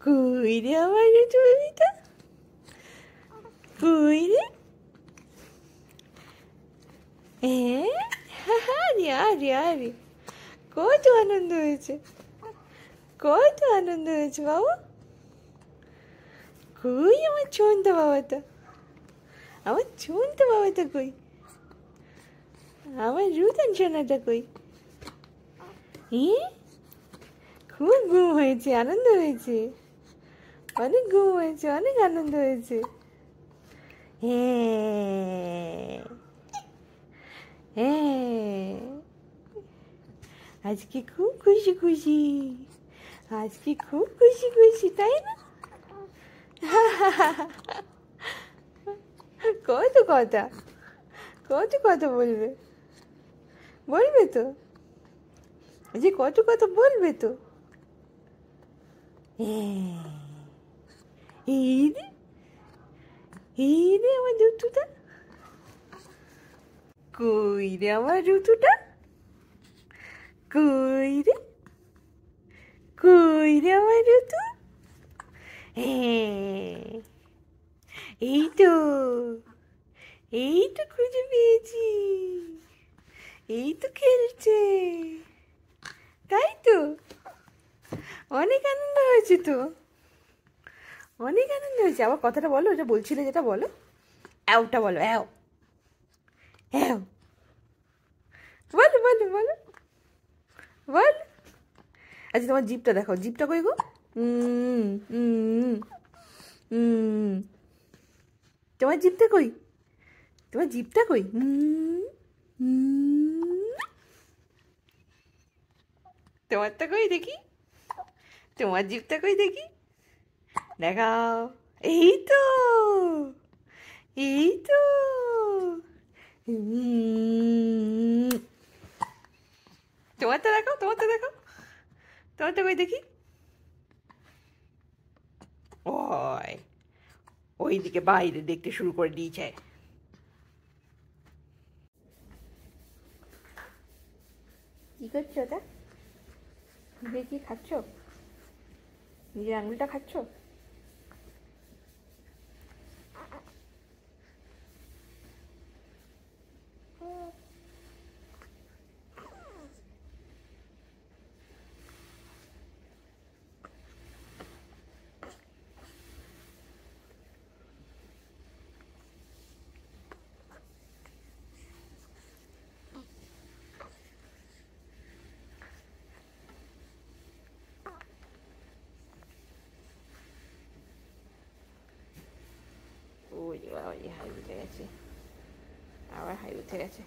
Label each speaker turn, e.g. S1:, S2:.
S1: কই রে আমার ঋতু বেবিটা, কই রে? আরে আরে আরে, কত আনন্দ হয়েছে, কত আনন্দ হয়েছে বাবা। কই আমার ছন্তা বাবাটা, আমার ছন্তা বাবাটা কই, আমার রুতন সোনাটা কই? খুব ঘুম হয়েছে, আনন্দ হয়েছে, অনেক ঘুম হয়েছে, অনেক আনন্দ হয়েছে। হ্যাঁ হ্যাঁ, আজকে খুব খুশি খুশি, আজকে খুব খুশি খুশি, তাই না? কত কথা, কত কথা বলবে, বলবে তো, যে কত কথা বলবে তো। এই রে, এই রে আমার ঋতুটা, কই রে আমার ঋতুটা, কই রে, কই রে আমার ঋতু? এই তো, এই তো খুঁজে পেয়েছি, এই তো খেলছে, তাই তো? অনেক আনন্দ হয়েছে তো, অনেক আনন্দ হয়েছে। আবার কথাটা বলো, ওটা বলছিলে যেটা বলো, অ্যাওটা বলো, অ্যাও অ্যাও, বলো বলো বলো বল। আচ্ছা তোমার জিপটা দেখো, জিপটা কই গো? উম, উম, উম। তোমার জিপটা কই, তোমার জিপটা কই? তোমারটা কই দেখি, তোমার জিপটা কই দেখি, দেখাও। এই তো, এই তো। উম, তোমারটা দেখাও, তোমারটা দেখাও, তোমারটা কই দেখি। ওই, ওইদিকে বাইরে দেখতে শুরু করে দিয়েছে। কি করছো ওটা? নিজে কি খাচ্ছ? নিজের আঙুলটা খাচ্ছ? ওই বাবা, হাই উঠে গেছে, আবার হাই উঠে গেছে।